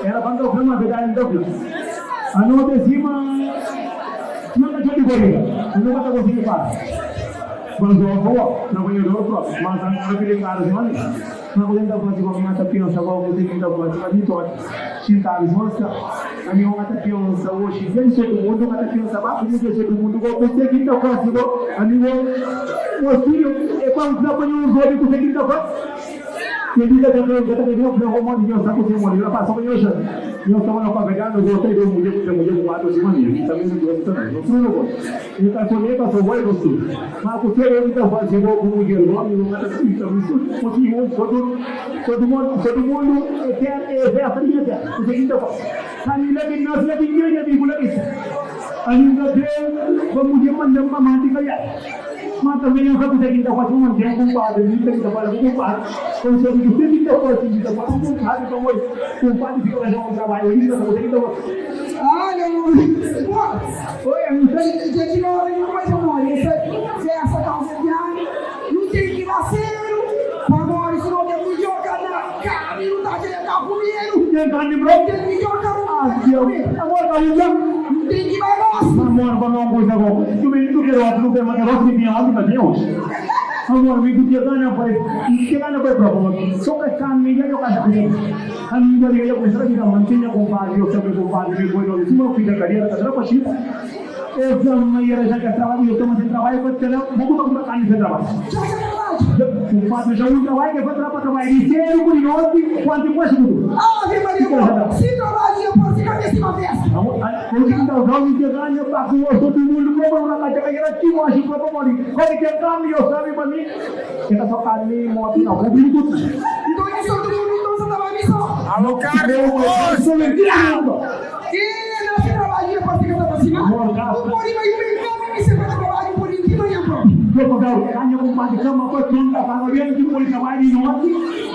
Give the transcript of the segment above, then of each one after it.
Era quando foi uma verdade então. A nota cima não está de corrida, não está conseguindo parar. Quando eu vou, trabalhador próprio, mas não é cara de mano. Não vou tentar fazer uma mata pensa, vou tentar fazer uma vitória. Chintar mostra, a minha mata pensa hoje, vem todo mundo mata pensa, vai como todo mundo vou conseguir então fazer a minha o filho é quando trabalhou os olhos conseguir então fazer. Ele diz que eu vou morrer, eu sabe que eu morri, eu passo por hoje. Eu estava na favela, eu gostei de mulher quatro semanas, também não gosto também. Não gosto. Ele está sonhando, eu vou gostar. Mas porque eu então faço igual como mulher, eu não mata isso, todo mundo é a família, você então faz. A minha que nasce a minha bíblia isso. A minha que vamos dizer mandar uma mãe de mas também eu vou conseguir dar uma manter com padre, não tem que trabalhar com padre. Quando você diz que tem que trabalhar com padre, então o padre fica fazendo um trabalho aí, não consegue dar. Ah, não. Oi, não tem gente não olha nenhuma mais amor. Essa calça de ar, não tem que nascer. Agora, se não tem que jogar na carne, não tá querendo dar comigo. Tem carne branca? Tem que jogar no ar. Agora, não tem que vai nossa. Amor, vamos uma coisa agora. Tu me diz que eu não tenho mais negócio de minha alma, mas hoje. Amor, me diz que ganha para próprio. Só que carne, eu quero fazer. A minha vida, eu gostaria de manter a compadre, eu sempre compadre, me foi no meu filho da carreira, da tropa chip. Eu também era já que trabalho, eu também trabalho, eu tenho muito para comprar carne de trabalho. O padre já não trabalha, que vai trabalhar de cedo, por noite, quanto depois tudo. Ah, Maria, se trabalha, eu posso ficar nesse uma vez. Quando que dá o nome de ganha, para que todo mundo compra uma carteira aqui, eu acho que vai morrer. Quando que carne, eu sabe para mim, que tá só carne, moto, não, vou vir tudo. Então, isso todo mundo, então, você trabalha nisso. Alô, Carlos! E não se trabalha, para ficar na vacina. O Mori vai vir, você vai trabalhar por inteiro, e eu vou dar o canho com uma cama, para que não está trabalhando, que pode trabalhar de noite,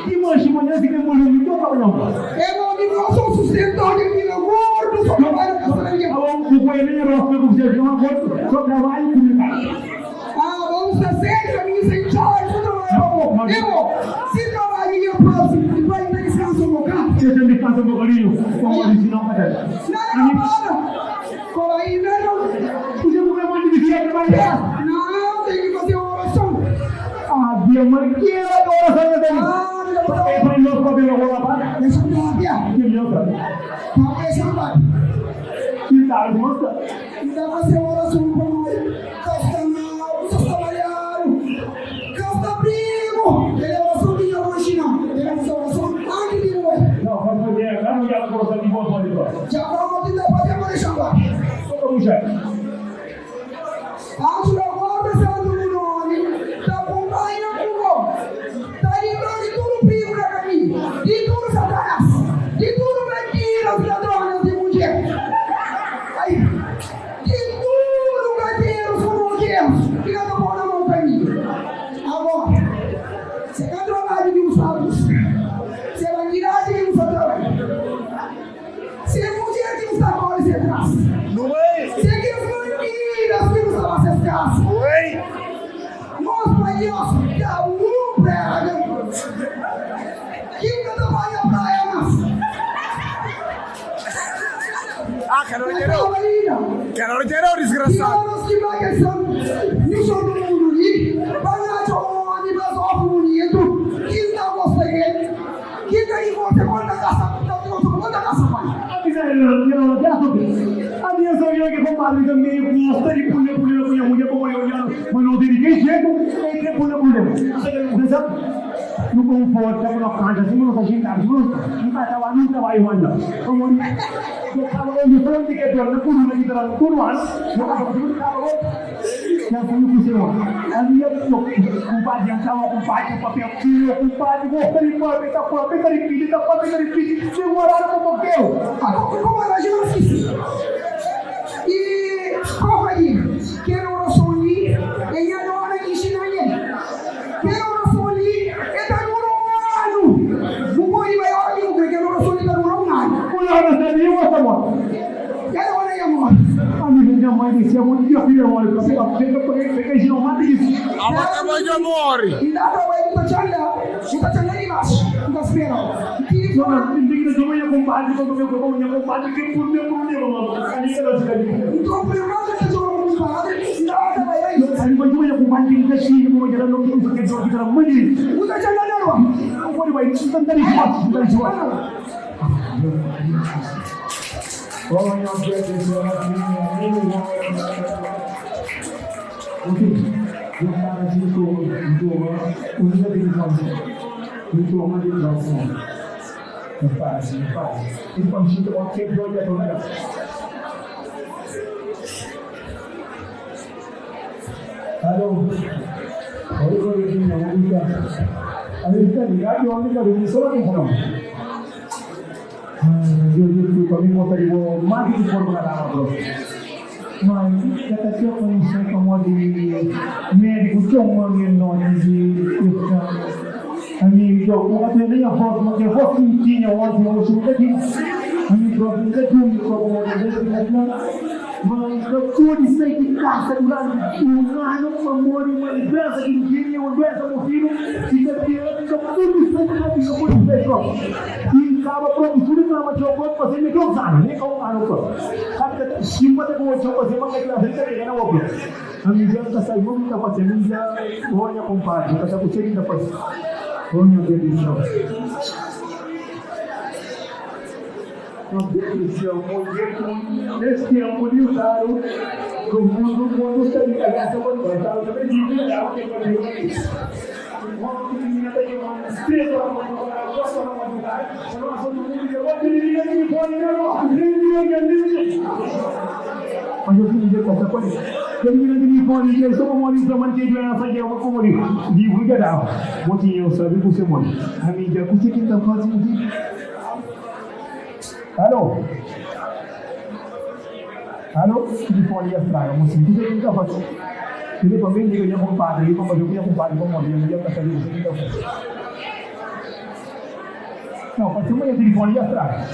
e hoje, amanhã, se tem volume, eu estou trabalhando. Eu sou sustentador de vida, gordo, só trabalho com essa linha. O coelhinho, eu vou fazer uma coisa, só trabalho com ele. Vamos fazer, caminho sem charge, só trabalho. Se trabalha, próximo, vai ter descanso no local. Você tem descanso no carinho, como eu disse, não vai ter. Não, aí, não. Você não vai mais dividir trabalhar. Não, tem que fazer uma oração. Deus, mas que é a oração dele? É para nós poder rolar para. Deixa eu falar, Pia. Que Deus, Deixa eu falar. Que tal, moça? Então fazer uma oração para nós. Costa mal, vocês trabalharam. Costa primo. Ele é oração minha hoje, não. Ele é oração aqui de novo. Não, pode fazer, não quero a oração de boa pode agora. Já vamos tentar fazer para deixar lá. Vamos já. Acho que agora pensando no nome, tá acompanhando o nome. Tá livrando de tudo primo da caminho. De tudo satanás. De tudo mentiras, ladrões de mulher. Aí, de tudo gateiros como Deus. Fica na mão na mão pra mim. Agora, você quer trabalhar de uns sábados. Você vai tirar de uns trabalho. Você é mulher de uns trabalhos e atrás. Não é? Você quer mentiras que nos nossas casas. Oi? Nós, Pai Deus, que a prega. Que nunca trabalha pra elas. Quero dinheiro, desgraçado. Nós que vai questão, e todo mundo ali, vai lá de onde nós vamos bonito, que não gostei, que daí você manda a caça, manda a caça, pai. A minha sabia que compadre também gosta de pular com a mulher como eu já, mas não tem ninguém jeito, ele quer pular. No conforto, eu não faço assim, não faço nada, não trabalho mais. Como eu estava onde foi que eu torno por uma guitarra, por um ano, eu estava fazendo carro, já fui no céu. A minha compadre estava com papel, compadre, gosta de pôr, tá repetindo, chegou o horário como eu. Como era a gente e qual aí? Quero oração ali, e a hora que un Dio fino a morire, perché si non mandi di Amata voglio amori. Indata way utachanga rimas utasmero sono indigno di voi compagni come compagni che pur ne ani che la si to premato che sono un padre indata way ani voi compagni che si come che non mi che giochi tra mani utachanga narwa fuori vai standari qua oh no che sono io stavo un giorno di cose un tuo amore di cose non facile e poi uscito qualche gioia con me allora poi che mi hanno detto allora di radio ogni cosa di solo che fanno io poi mi motivo mai di formula la ma kata siya kung sa kamodi medico chong mga non di ami jo ko ate na ya hot mo ke hot tin ya wan mo su ka tin ami problem ka tu ko mo de na ma ko di sai ki casa durante un anno memori ma diversa che viene un diverso motivo si capiva che tutti sai che non può essere in cava proprio sulle ma gioco poi ne non sanno ne con anno ko kata simpat ko gioco se ma che la gente che era ovvio ami già ka sai mo ta pa se già voglio compare ka sa kucing da pas voglio che di show no che show mo este amo di usaro como sta di casa con questa dove di da che con di mo che mi da io ma streso ma cosa non va a sono sono di voglio di dire che poi no ma io mi dico cosa poi che mi poi di sono mori da mangiare una saggia ma come di vuga da mo ti io sabe ku se mo ami ja ku se kinta fazi mu Halo, di fuori a strada, ma se tu sei in capo, ti devo vendere che io compadre, io come io compadre, come io a casa di sei in capo. No, facciamo io di fuori a strada.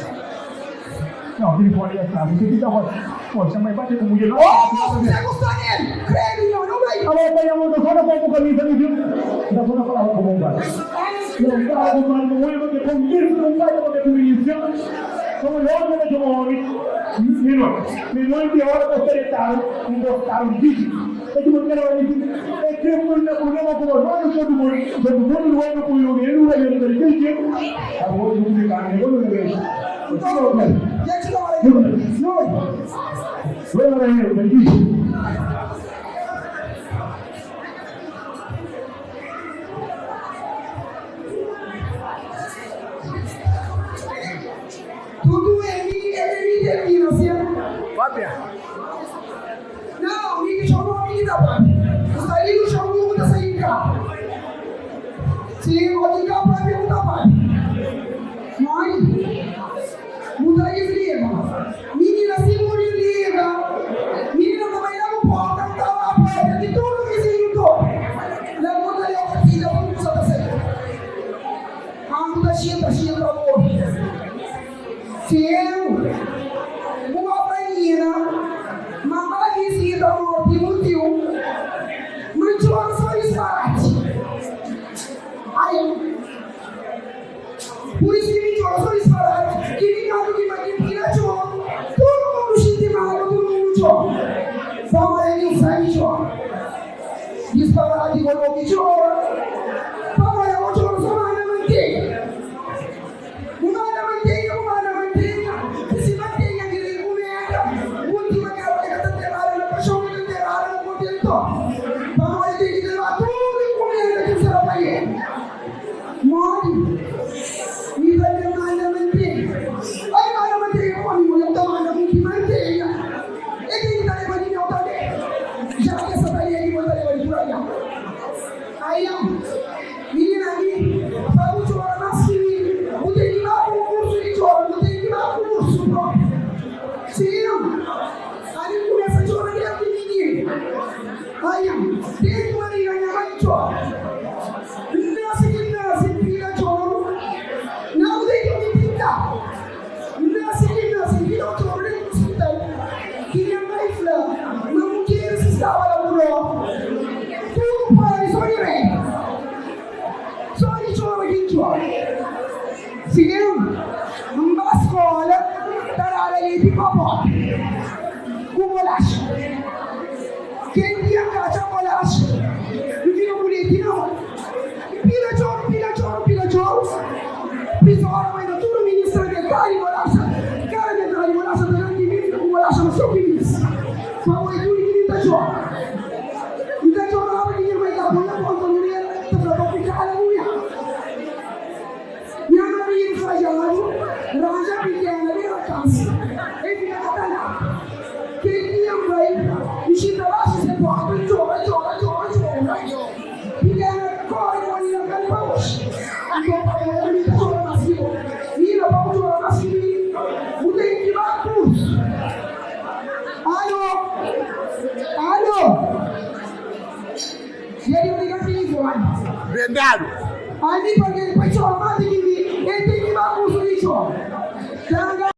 No, di fuori a strada, perché ti devo forse mai parte come io. oh se gustane credi no non vai Allora vogliamo da solo poco camisa di più. Da solo parlavo come un bar. Non stavo con un uomo che con questo non vai come comunicazione. Come l'uomo che muovi. Nel di ora poter un postare un fisico e ti vuoi dire e che un problema come non so di non lo vuoi poi lo vedo e lo vedo che a voi non mi cambia quello che vedo ya ci lavora noi guarda io per fisico tudo é mi não sia Vabbè. não mi sono mi da pa stai lì sono uno da sai ca sì oggi ca proprio da pa mai muda is liga mi na si muri liga mi na come la un po' cantava a parte di tutto che si aiutò la moda le ho fatto da un da sai anda scia lavoro sì uma menina, mamãe visita o motivo, muito só disparate. Aí, por isso que me só disparate, que me cago de maquina todo mundo se mal, todo mundo joga. Vamos aí no sangue joga. Disparate com o que joga. Vamos aí o jogo só na manteiga. Uma na manteiga, que se mantenha direito. Última garota que terrara na paixão de terrara no contentor. Vamos aí ter que levar tudo e comida que será para ele. Morre. E vai ter mais da manteiga. Aí mais da manteiga, come mulher tomando muito manteiga. E quem está levando em alta dele? Já que essa tarefa aqui vai levar por aí. Aí, menina aqui, para o chorar nas filhas. Não tem que ir lá para o curso de choro, não tem que ir lá para o curso próprio. Sim, aí começa a chorar dentro de menino. Aí, desde uma liga, minha mãe chora. Nasce, filha chora. Não tem que me pintar. Nasce, filha chora dentro do hospital. Que minha mãe fala, não poi sono i re. Sono i giovani che giocano. Si devono a scuola tarare le tipo porte. Come lascia? Che dia caccia come lascia? Quindi non volete no? Pila giorno. Bisogna mai da tutto il ministro che cari lascia. Cari che cari lascia per ogni ministro come lascia lo suo ministro. Ma voi tu li da giorno. Da giorno apre che mai da buona volta non è da proprio picare lui. Mi hanno visto a giorno. Raja Pigliana le vacanze e fino a Catania che Dio vai uscita là si può gioca Pigliana corre con il calcio dopo che la vita sono massimo io non posso massimo utenti Marcus allo ieri ho negativo Verdade. perché poi sono avanti e ti Marcus dice